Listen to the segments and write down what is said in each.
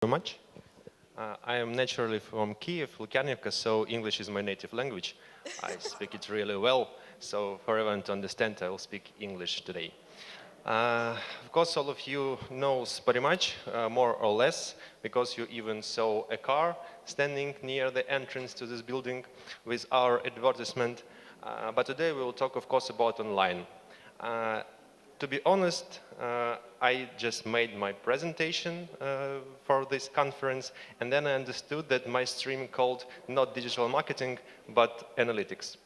Parimatch. I am naturally from Kiev, Lukyanivka, so English is my native language. I speak it really well, so for everyone to understand, I will speak English today. Of course, all of you know Parimatch, more or less, because you even saw a car standing near the entrance to this building with our advertisement. But today we will talk, of course, about online. To be honest, I just made my presentation for this conference, and then I understood that my stream called not digital marketing, but analytics.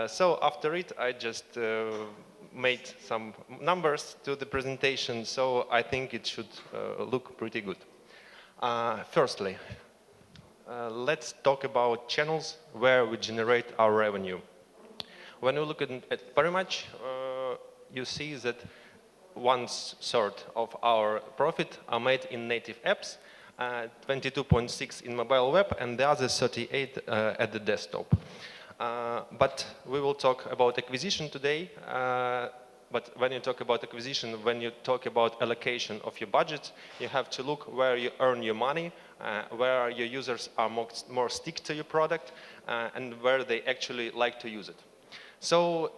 So after it, I just made some numbers to the presentation, so I think it should look pretty good. Firstly, let's talk about channels where we generate our revenue. When you look at Parimatch, you see that 1/3 of our profit are made in native apps, 22.6 in mobile web, and the other 38 at the desktop. But we will talk about acquisition today. But when you talk about acquisition, when you talk about allocation of your budget, you have to look where you earn your money, where your users are more stick to your product, and where they actually like to use it. So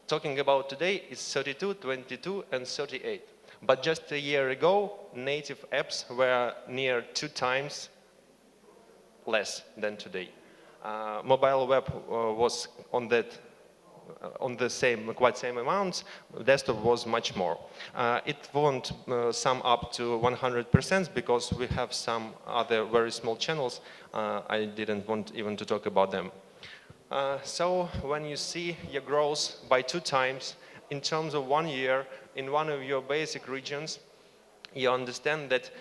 talking about today is 32, 22, and 38. But just a year ago, native apps were near 2 times less than today. Mobile web was on the quite same amounts. Desktop was much more. It won't sum up to 100% because we have some other very small channels. I didn't want even to talk about them. So when you see your growth by 2 times in terms of 1 year in one of your basic regions, you understand that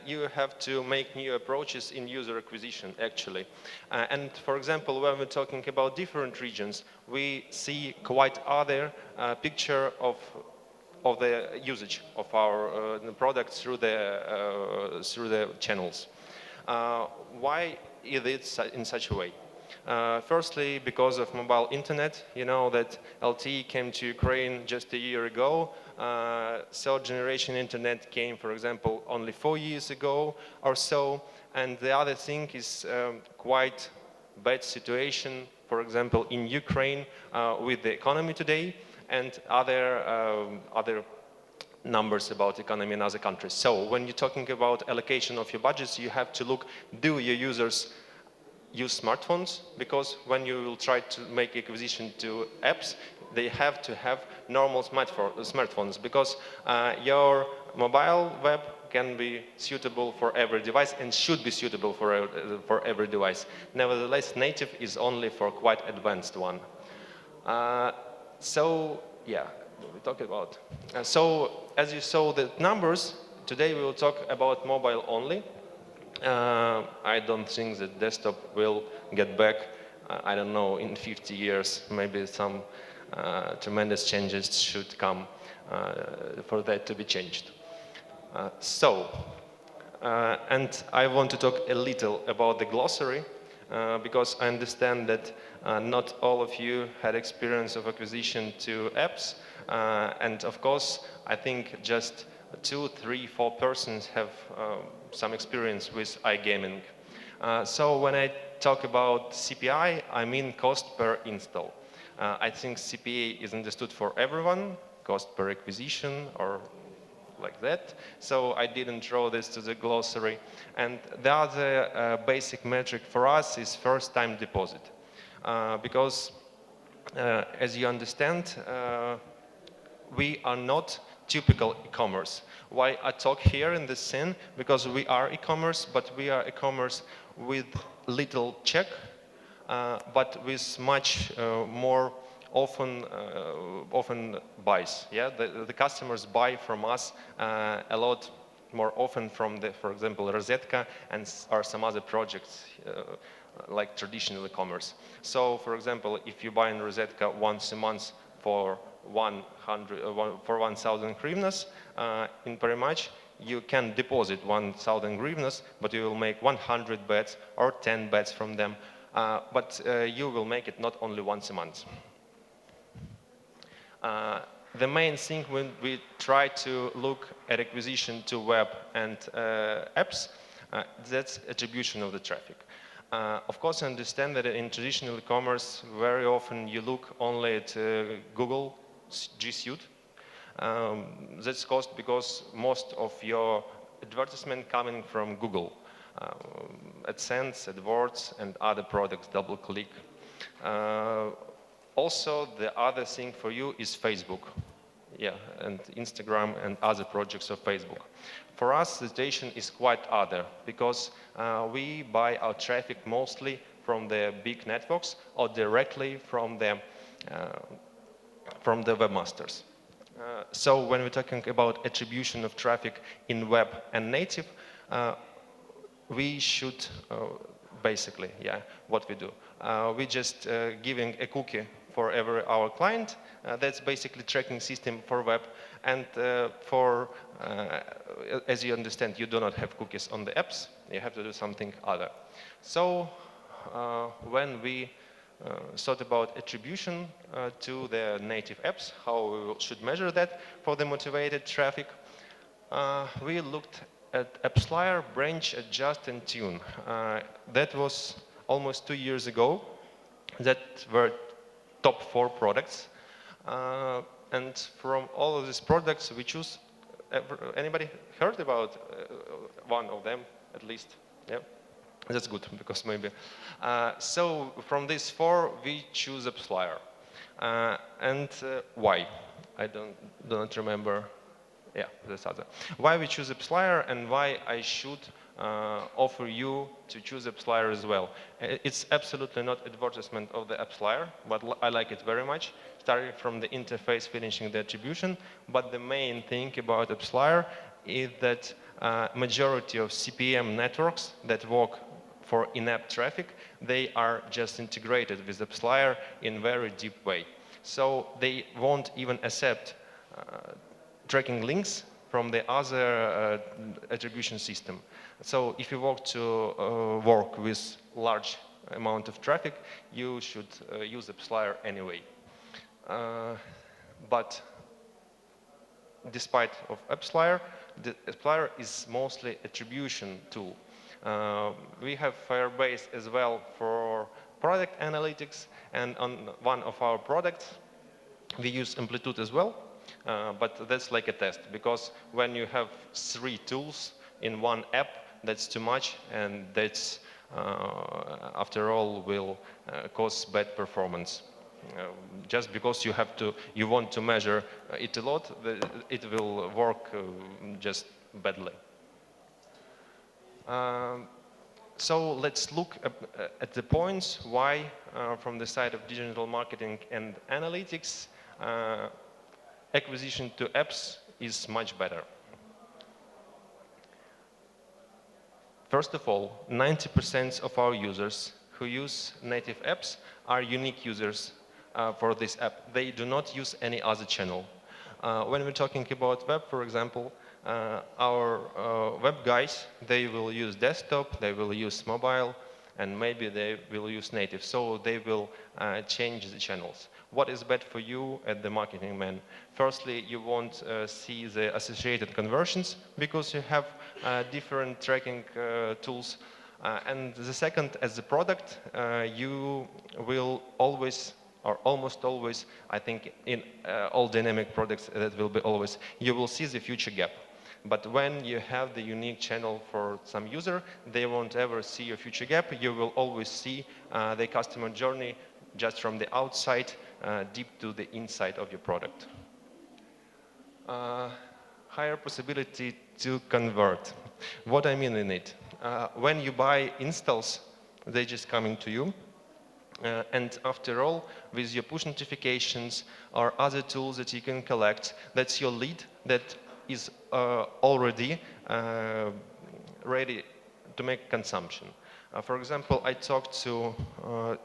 you have to make new approaches in user acquisition, actually. And for example, when we're talking about different regions, we see quite other picture of the usage of our products through the channels. Why is it in such a way? Firstly, because of mobile internet. You know that LTE came to Ukraine just a year ago. Third generation internet came, for example, only 4 years ago or so. And the other thing is quite bad situation, for example, in Ukraine with the economy today and other numbers about economy in other countries. So when you're talking about allocation of your budgets, you have to look, do your users use smartphones? Because when you will try to make acquisition to apps, they have to have normal smartphones, because your mobile web can be suitable for every device and should be suitable for every device. Nevertheless, native is only for quite advanced one. So yeah, we talk about. So as you saw the numbers, today we will talk about mobile only. I don't think that desktop will get back, I don't know, in 50 years. Maybe some tremendous changes should come for that to be changed. And I want to talk a little about the glossary, because I understand that not all of you had experience of acquisition to apps. And of course, I think just 2, 3, 4 persons have some experience with iGaming. So when I talk about CPI, I mean cost per install. I think CPA is understood for everyone, cost per acquisition or like that. So I didn't draw this to the glossary. And the other basic metric for us is first time deposit. Because as you understand, we are not typical e-commerce. Why I talk here in this scene? Because we are e-commerce, but we are e-commerce with little check, but with much more often buys. Yeah, the customers buy from us a lot more often from for example, Rosetka or some other projects like traditional e-commerce. So, for example, if you buy in Rosetka once a month for 1,000 hryvnias in Parimatch, you can deposit 1,000 hryvnias, but you will make 100 bets or 10 bets from them. But you will make it not only once a month. The main thing when we try to look at acquisition to web and apps, That's attribution of the traffic. Of course, I understand that in traditional e-commerce, very often you look only at Google G Suite. That's caused because most of your advertisement coming from Google. AdSense, AdWords, and other products, DoubleClick. Also, the other thing for you is Facebook. Yeah, and Instagram and other projects of Facebook. For us, the situation is quite other because we buy our traffic mostly from the big networks or directly from the webmasters. So when we're talking about attribution of traffic in web and native, we should basically, yeah, what we do. We just giving a cookie for every our client. That's basically tracking system for web. And as you understand, you do not have cookies on the apps. You have to do something other. So when we thought about attribution to the native apps, how we should measure that for the motivated traffic, we looked at AppsFlyer, Branch, Adjust, and Tune. That was almost 2 years ago. That were top 4 products. And from all of these products, we choose. Anybody heard about one of them at least? Yeah, that's good because maybe. So from these 4, we choose AppsFlyer. And why? I do not remember. Yeah, that's other. Why we choose AppsFlyer and why I should offer you to choose AppsFlyer as well. It's absolutely not advertisement of the AppsFlyer, but I like it very much, starting from the interface, finishing the attribution. But the main thing about AppsFlyer is that majority of CPM networks that work for in-app traffic, they are just integrated with AppsFlyer in very deep way. So they won't even accept tracking links from the other attribution system. So if you want to work with large amount of traffic, you should use AppsFlyer anyway. But despite of AppsFlyer, the AppsFlyer is mostly attribution tool. We have Firebase as well for product analytics, and on one of our products, we use Amplitude as well. But that's like a test, because when you have 3 tools in one app, that's too much, and that's, after all, will cause bad performance. Just because you want to measure it a lot, it will work just badly. So let's look at the points why, from the side of digital marketing and analytics, acquisition to apps is much better. First of all, 90% of our users who use native apps are unique users for this app. They do not use any other channel. When we're talking about web, for example, our web guys, they will use desktop, they will use mobile, and maybe they will use native. So they will change the channels. What is bad for you as the marketing man? Firstly, you won't see the associated conversions because you have different tracking tools. And the second, as the product, you will always, or almost always, I think in all dynamic products that will be always, you will see the future gap. But when you have the unique channel for some user, they won't ever see your future gap. You will always see the customer journey just from the outside, deep to the inside of your product. Higher possibility to convert. What I mean in it? When you buy installs, they just coming to you. And after all, with your push notifications or other tools that you can collect, that's your lead that is already ready to make consumption. For example, I talked to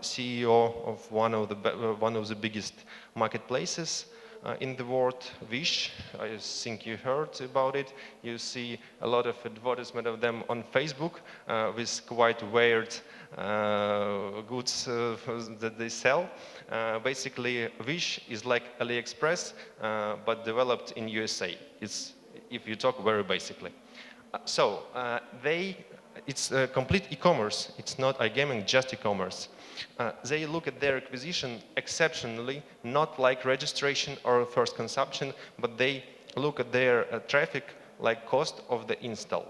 CEO of one of the biggest marketplaces in the world, Wish. I think you heard about it. You see a lot of advertisement of them on Facebook with quite weird goods that they sell. Basically, Wish is like AliExpress, but developed in USA. It's, if you talk very basically. It's complete e-commerce. It's not iGaming, just e-commerce. They look at their acquisition exceptionally, not like registration or first consumption, but they look at their traffic like cost of the install.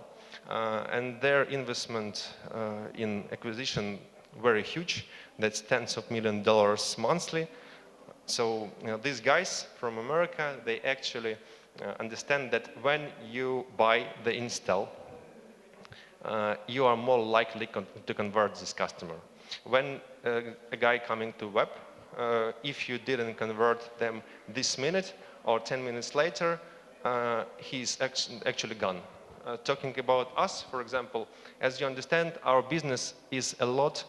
And their investment in acquisition very huge. That's tens of $millions monthly. So these guys from America, they actually understand that when you buy the install, you are more likely to convert this customer. When a guy coming to web, if you didn't convert them this minute or 10 minutes later, he's actually gone. Talking about us, for example, as you understand, our business is a lot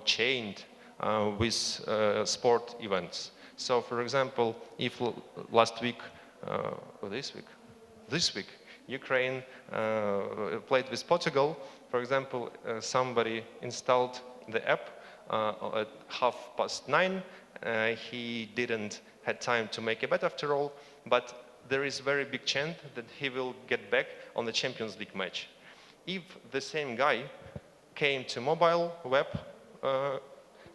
chained with sport events. So, for example, if last week, or this week, Ukraine played with Portugal, for example, somebody installed the app at 9:30. He didn't had time to make a bet after all, but there is very big chance that he will get back on the Champions League match. If the same guy came to mobile web,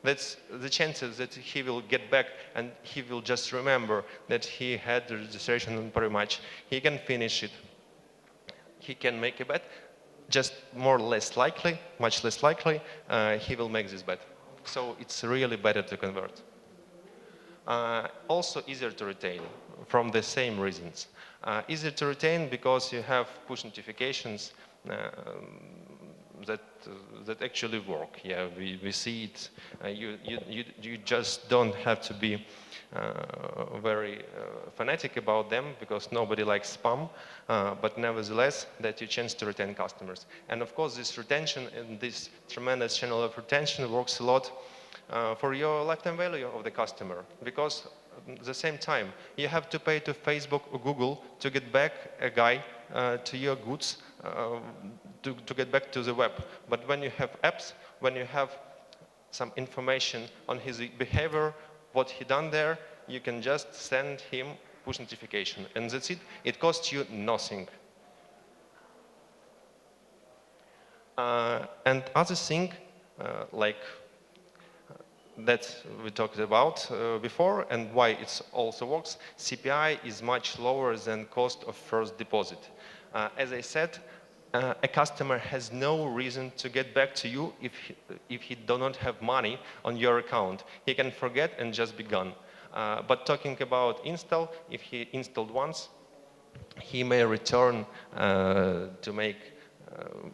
that's the chances that he will get back and he will just remember that he had the registration on Parimatch. He can finish it. He can make a bet. Just more or less likely, much less likely, he will make this bet. So it's really better to convert. Also easier to retain from the same reasons. Easier to retain because you have push notifications that actually work. Yeah, we see it. You just don't have to be very fanatic about them because nobody likes spam, but nevertheless that you chance to retain customers. And of course this retention and this tremendous channel of retention works a lot for your lifetime value of the customer, because at the same time you have to pay to Facebook or Google to get back a guy to your goods, to get back to the web. But when you have apps, when you have some information on his behavior, what he done there, you can just send him push notification, and that's it. It costs you nothing. And other thing, that we talked about before, and why it also works, CPI is much lower than cost of first deposit. As I said, a customer has no reason to get back to you if he do not have money on your account. He can forget and just be gone. But talking about install, if he installed once, he may return to make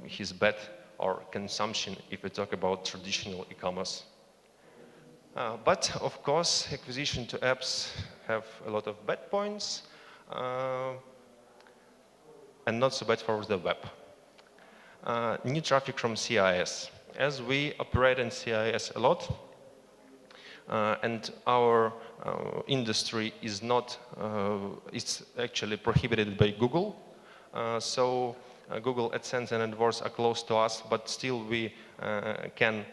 his bet or consumption if we talk about traditional e-commerce. But of course, acquisition to apps have a lot of bad points and not so bad for the web. New traffic from CIS. As we operate in CIS a lot, and our industry is not, it's actually prohibited by Google. So Google AdSense and AdWords are close to us, but still we can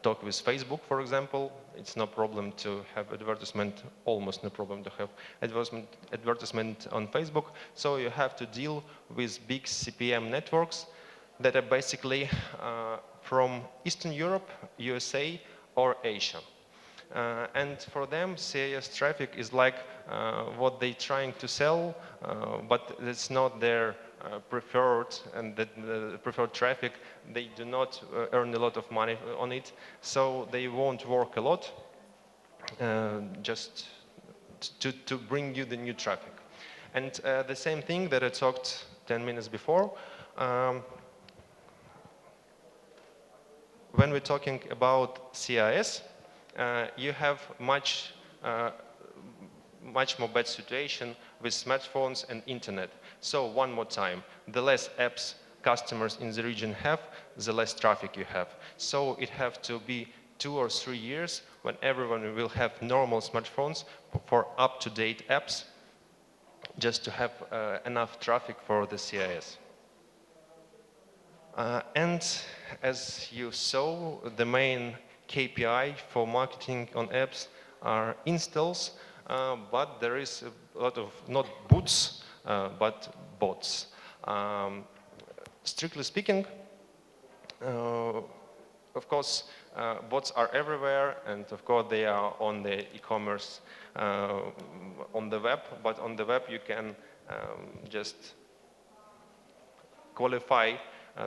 talk with Facebook, for example. It's no problem to have advertisement, almost no problem to have advertisement on Facebook. So you have to deal with big CPM networks that are basically from Eastern Europe, USA, or Asia. And for them, CIS traffic is like what they're trying to sell, but it's not their preferred, and the preferred traffic. They do not earn a lot of money on it, so they won't work a lot just to bring you the new traffic. And the same thing that I talked 10 minutes before, when we're talking about CIS, you have much more bad situation with smartphones and internet. So one more time, the less apps customers in the region have, the less traffic you have. So it have to be 2 or 3 years when everyone will have normal smartphones for up-to-date apps, just to have enough traffic for the CIS. And as you saw, the main KPI for marketing on apps are installs, but there is a lot of, not boots, but bots. Strictly speaking, of course, bots are everywhere, and of course they are on the e-commerce on the web, but on the web you can just qualify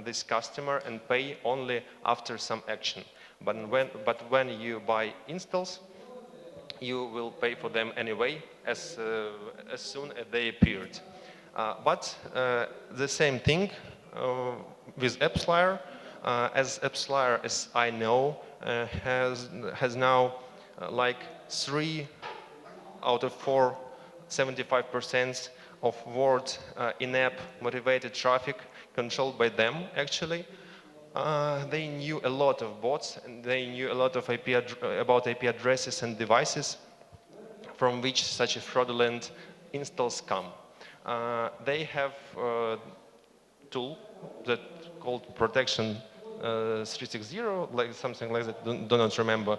this customer and pay only after some action. But when you buy installs, you will pay for them anyway as soon as they appeared. But the same thing with AppsLayer, as AppsLayer, as I know, has now like 3 out of 4, 75% of word in-app motivated traffic controlled by them actually. They knew a lot of bots, and they knew a lot of about IP addresses and devices from which such a fraudulent installs come. They have a tool that called Protection 360, like something like that, do not remember.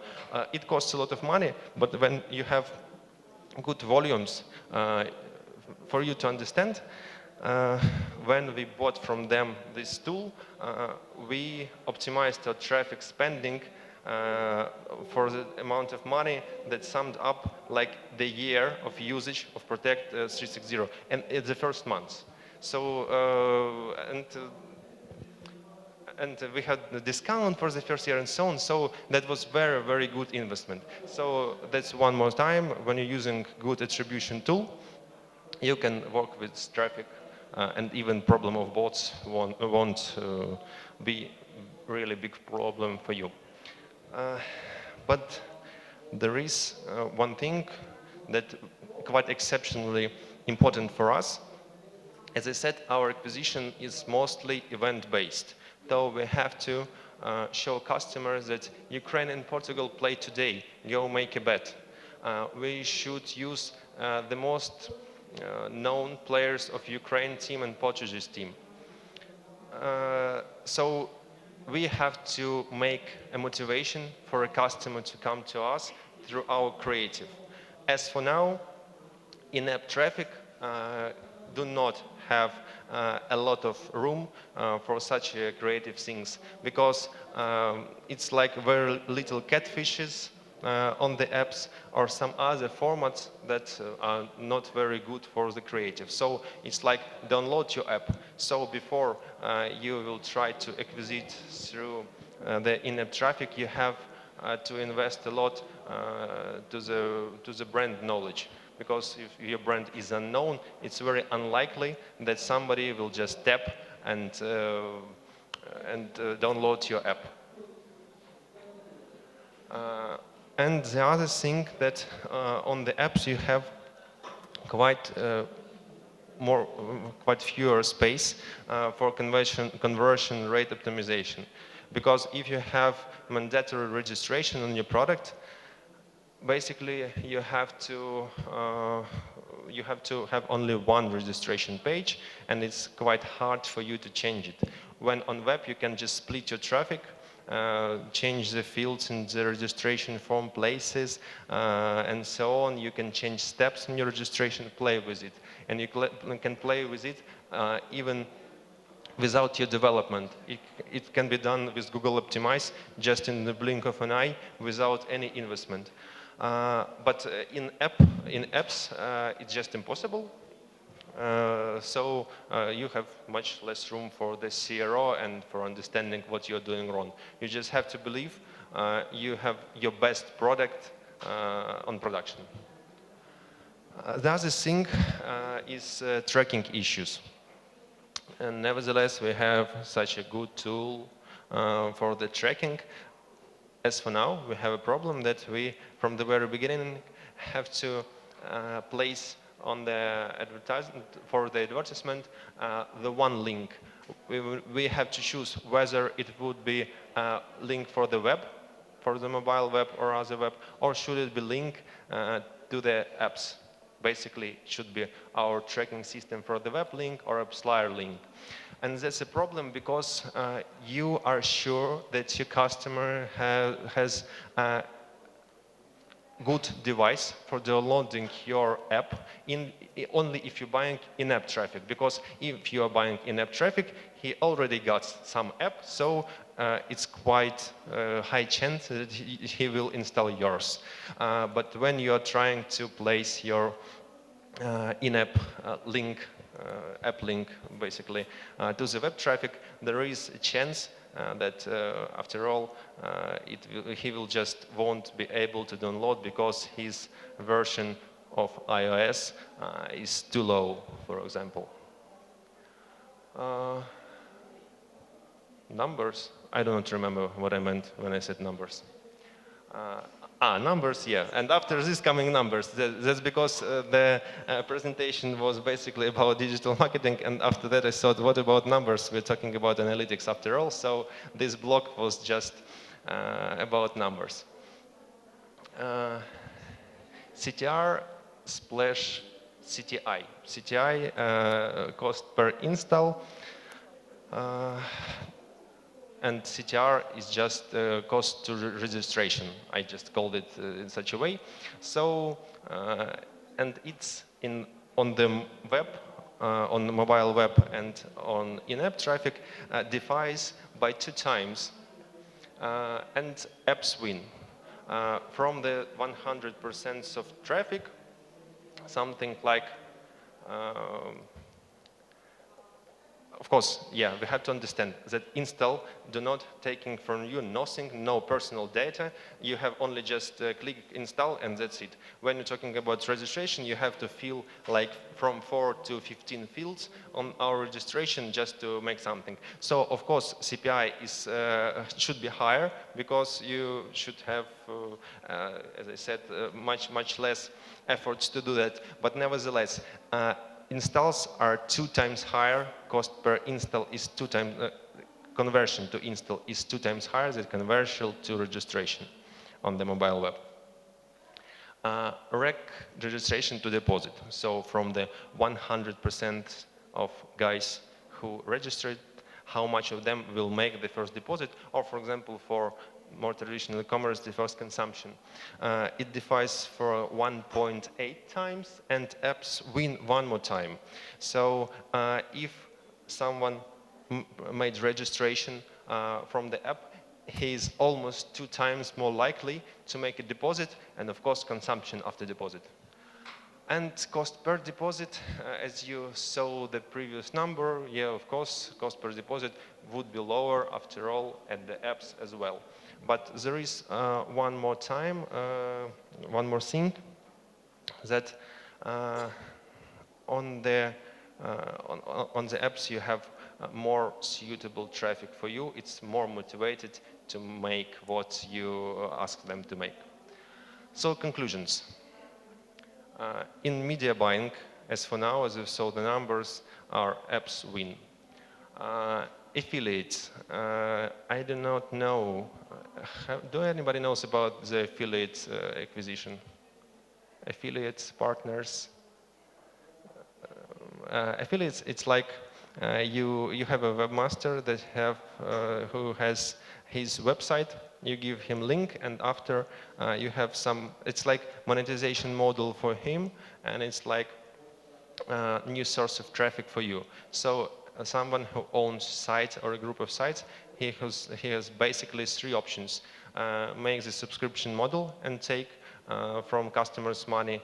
It costs a lot of money, but when you have good volumes, for you to understand, when we bought from them this tool, we optimized our traffic spending for the amount of money that summed up like the year of usage of Protect 360, and it's the first month. So, and we had the discount for the first year and so on, so that was very, very good investment. So that's one more time, when you're using good attribution tool, you can work with traffic, and even problem of bots won't be really big problem for you. But there is one thing that quite exceptionally important for us. As I said, our acquisition is mostly event-based, though we have to show customers that Ukraine and Portugal play today, go make a bet. We should use the most known players of Ukraine team and Portuguese team. So we have to make a motivation for a customer to come to us through our creative. As for now, in-app traffic do not have a lot of room for such creative things, because it's like very little catfishes on the apps or some other formats that are not very good for the creative. So it's like download your app. So before you will try to acquire through the in-app traffic, you have to invest a lot to the brand knowledge. Because if your brand is unknown, it's very unlikely that somebody will just tap and download your app. And the other thing that on the apps you have quite fewer space for conversion rate optimization, because if you have mandatory registration on your product, basically you have to have only one registration page, and it's quite hard for you to change it. When on web you can just split your traffic, change the fields in the registration form places, and so on. You can change steps in your registration, play with it. And you can play with it even without your development. It can be done with Google Optimize just in the blink of an eye without any investment. But in apps, it's just impossible. So you have much less room for the CRO and for understanding what you're doing wrong. You just have to believe you have your best product on production. The other thing is tracking issues. And nevertheless, we have such a good tool for the tracking. As for now, we have a problem that we, from the very beginning, have to place on the advertisement, for the advertisement, the one link. We have to choose whether it would be a link for the web, for the mobile web or other web, or should it be link to the apps. Basically, it should be our tracking system for the web link or AppsLayer link. And that's a problem because you are sure that your customer has good device for downloading your app only if you're buying in-app traffic, because if you are buying in-app traffic, he already got some app, so it's quite high chance that he will install yours. But when you are trying to place your in-app link, app link basically, to the web traffic, there is a chance that after all he will just won't be able to download because his version of iOS is too low, for example. Numbers? I don't remember what I meant when I said numbers. Numbers, yeah. And after this coming numbers. That's because the presentation was basically about digital marketing, and after that I thought, what about numbers? We're talking about analytics after all, so this block was just about numbers. CTR slash CTI. CTI, cost per install. And CTR is just cost to registration. I just called it in such a way. So, and it's on the web, on the mobile web and on in-app traffic, differs by 2 times, and apps win. From the 100% of traffic, something like of course, yeah, we have to understand that install do not taking from you nothing, no personal data. You have only just click install and that's it. When you're talking about registration, you have to fill like from 4 to 15 fields on our registration just to make something. So of course, CPI is should be higher because you should have, as I said, much less efforts to do that. But nevertheless, installs are 2 times higher, cost per install is 2 times, conversion to install is 2 times higher than conversion to registration on the mobile web. Rec registration to deposit. So from the 100% of guys who registered, how much of them will make the first deposit, or for example, for more traditional e-commerce, the first consumption. It differs for 1.8 times, and apps win 1 more time. So if someone made registration from the app, he is almost 2 times more likely to make a deposit, and of course consumption after deposit. And cost per deposit, as you saw the previous number, yeah, of course, cost per deposit would be lower after all at the apps as well. But there is one more thing, that on the apps you have more suitable traffic for you. It's more motivated to make what you ask them to make. So conclusions. In media buying, as for now, as you saw the numbers, our apps win. Affiliates, I do not know. Do anybody knows about the affiliate acquisition? Affiliates, partners. Affiliates, it's like you have a webmaster that who has his website. You give him link, and after you have some. It's like monetization model for him, and it's like new source of traffic for you. So someone who owns site or a group of sites, he has basically 3 options: make the subscription model and take from customers money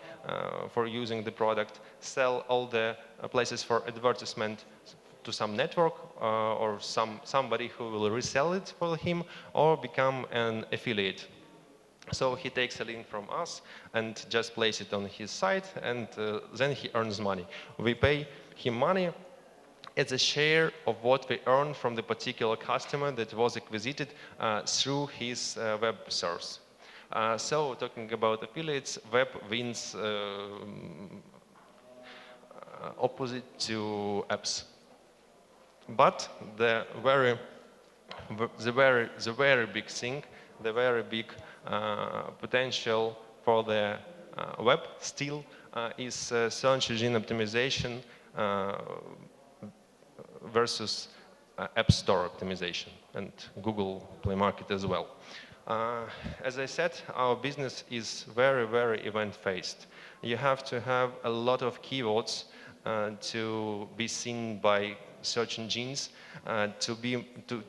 for using the product, sell all the places for advertisement to some network or somebody who will resell it for him, or become an affiliate. So he takes a link from us and just place it on his site, and then he earns money. We pay him money as a share of what we earn from the particular customer that was acquisited through his web source. So talking about affiliates, web wins opposite to apps. But the very big thing, the very big potential for the web still is search engine optimization versus App Store optimization, and Google Play Market as well. As I said, our business is very, very event-based. You have to have a lot of keywords to be seen by search engines, to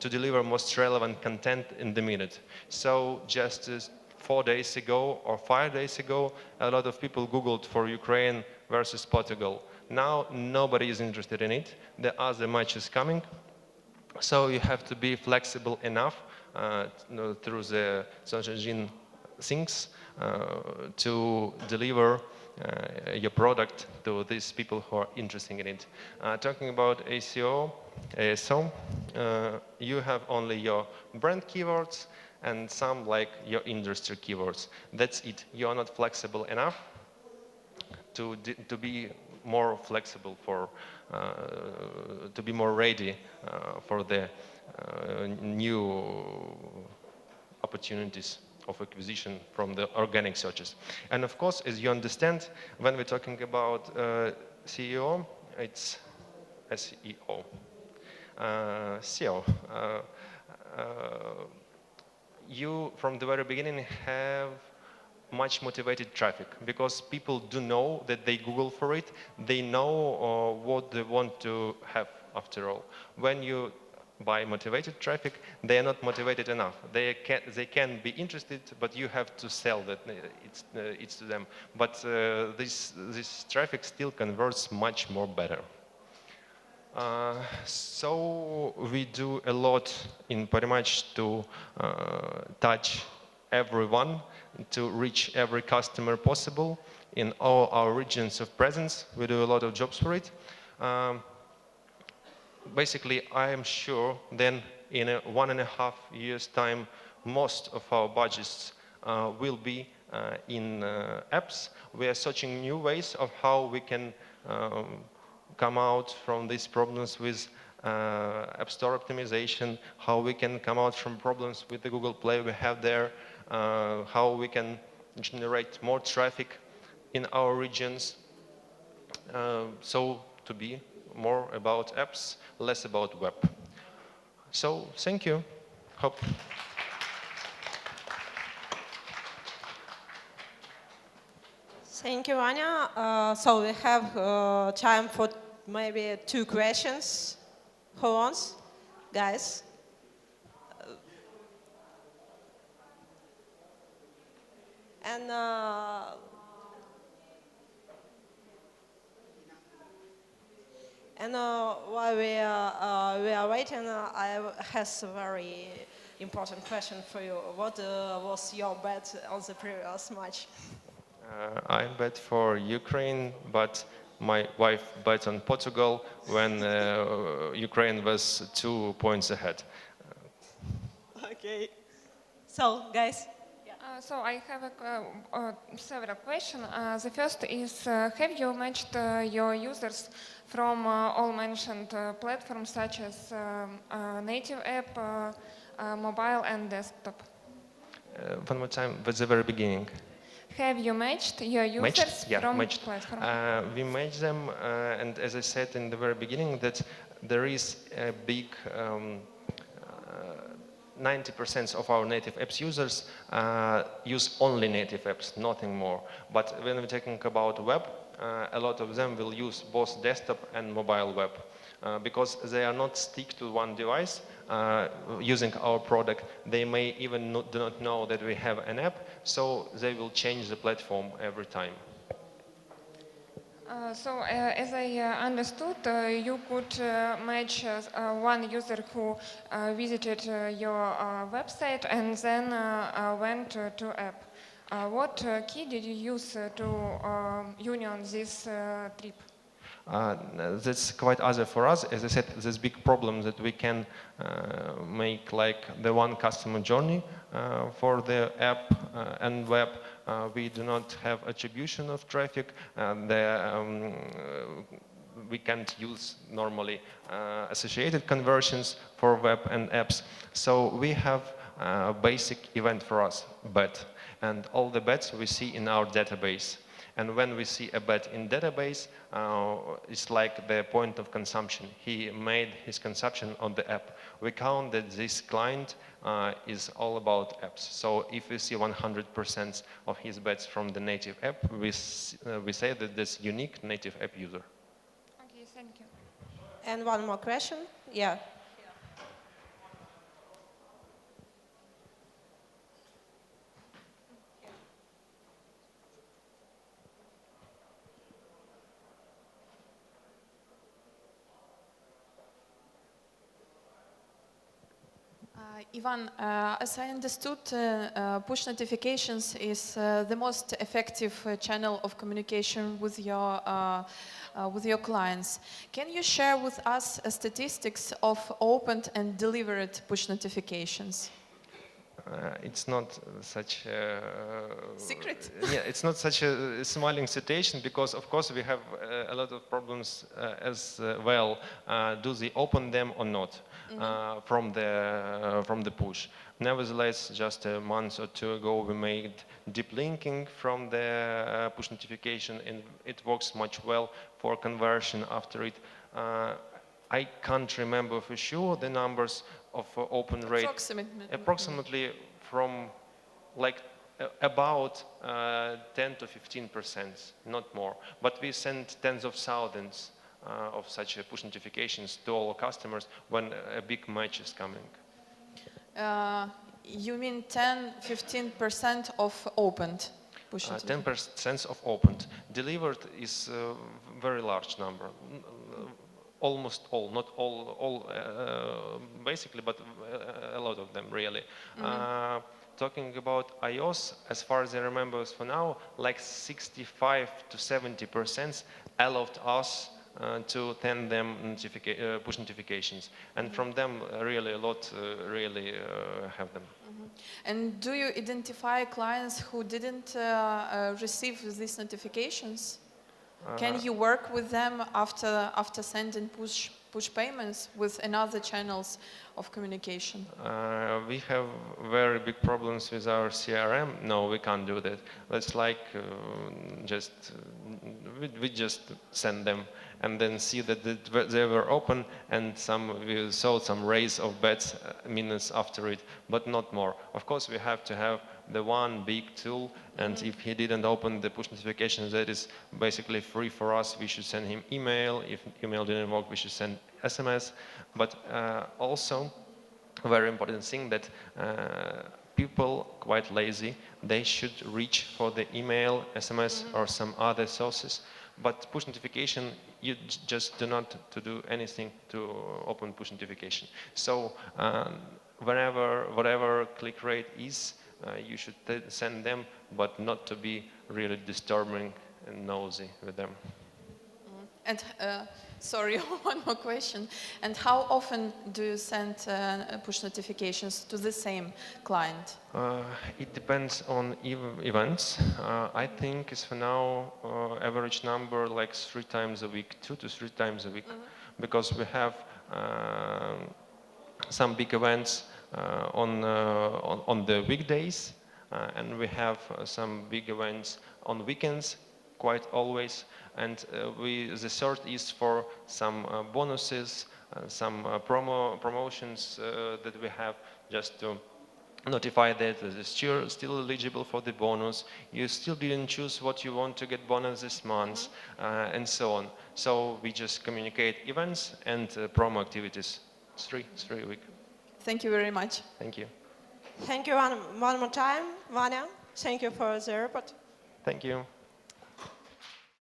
deliver most relevant content in the minute. So just 4 days ago or 5 days ago, a lot of people Googled for Ukraine versus Portugal. Now nobody is interested in it. The other match is coming. So you have to be flexible enough through the search engine things to deliver your product to these people who are interested in it. Talking about ASO, you have only your brand keywords and some like your industry keywords. That's it. You are not flexible enough to be more flexible to be more ready for the new opportunities of acquisition from the organic searches. And of course, as you understand, when we're talking about CEO, it's SEO. SEO. You, from the very beginning, have much motivated traffic because people do know that they Google for it. They know what they want to have after all. When you buy motivated traffic, they are not motivated enough. They can be interested, but you have to sell that it's to them. But this traffic still converts much more better. So we do a lot in Parimatch to touch everyone, to reach every customer possible in all our regions of presence. We do a lot of jobs for it. Basically, I am sure then in 1.5 years' time, most of our budgets will be in apps. We are searching new ways of how we can come out from these problems with App Store optimization, how we can come out from problems with the Google Play we have there, how we can generate more traffic in our regions. So to be more about apps, less about web. So thank you. Hope. Thank you, Anya. So we have time for maybe 2 questions. Who wants? Guys? And while we are waiting, I has a very important question for you. What was your bet on the previous match? I bet for Ukraine, but my wife bet on Portugal when Ukraine was 2 points ahead. Okay. So, guys? So I have several questions. The first is, have you matched your users from all mentioned platforms such as native app, mobile and desktop? One more time, at the very beginning. Have you matched your users from platform? We match them, and as I said in the very beginning, that there is a big 90% of our native apps users use only native apps, nothing more. But when we're talking about web, a lot of them will use both desktop and mobile web because they are not stick to one device using our product. They may even do not know that we have an app, so they will change the platform every time. So, as I understood, you could match one user who visited your website and then went to app. What key did you use to union this trip? That's quite other for us. As I said, this big problem that we can make like the one customer journey for the app and web. We do not have attribution of traffic. We can't use normally associated conversions for web and apps. So we have a basic event for us, bet. And all the bets we see in our database. And when we see a bet in database, it's like the point of consumption. He made his consumption on the app. We count that this client is all about apps. So if we see 100% of his bets from the native app, we say that this unique native app user. Okay, thank you. And one more question. Yeah. Ivan, as I understood, push notifications is the most effective channel of communication with your clients. Can you share with us statistics of opened and delivered push notifications? It's not such a Secret? Yeah, it's not such a smiling situation because, of course, we have a lot of problems as well. Do they open them or not from the push? Nevertheless, just a month or two ago, we made deep linking from the push notification, and it works much well for conversion after it. I can't remember for sure the numbers of open rate. Approximately from like about 10 to 15%, not more. But we send tens of thousands of such push notifications to all customers when a big match is coming. You mean 10-15% of opened push notifications? 10% of opened. Delivered is a very large number. Almost all, not all basically, but a lot of them really. Talking about iOS, as far as I remember for now, like 65 to 70% allowed us to send them push notifications. And from them, really a lot really have them. And do you identify clients who didn't receive these notifications? Can you work with them after sending push payments with another channels of communication? We have very big problems with our CRM. No, we can't do that. That's like we just send them and then see that they were open, and we saw some raise of bets minutes after it, but not more. Of course, we have to have the one big tool, and if he didn't open the push notifications, that is basically free for us. We should send him email. If email didn't work, we should send SMS. But also, a very important thing that people quite lazy. They should reach for the email, SMS, or some other sources. But push notification, you just do not to do anything to open push notification. So whatever click rate is, you should send them, but not to be really disturbing and nosy with them. And sorry, one more question. And how often do you send push notifications to the same client? It depends on events. I think it's for now average number like 3 times a week, 2 to 3 times a week, because we have some big events on the weekdays, and we have some big events on weekends, quite always. And the third is for some bonuses, some promotions that we have, just to notify that you're still eligible for the bonus, you still didn't choose what you want to get bonus this month, and so on. So we just communicate events and promo activities 3 a week. Thank you very much. Thank you. Thank you one more time, Vanya. Thank you for the report. Thank you.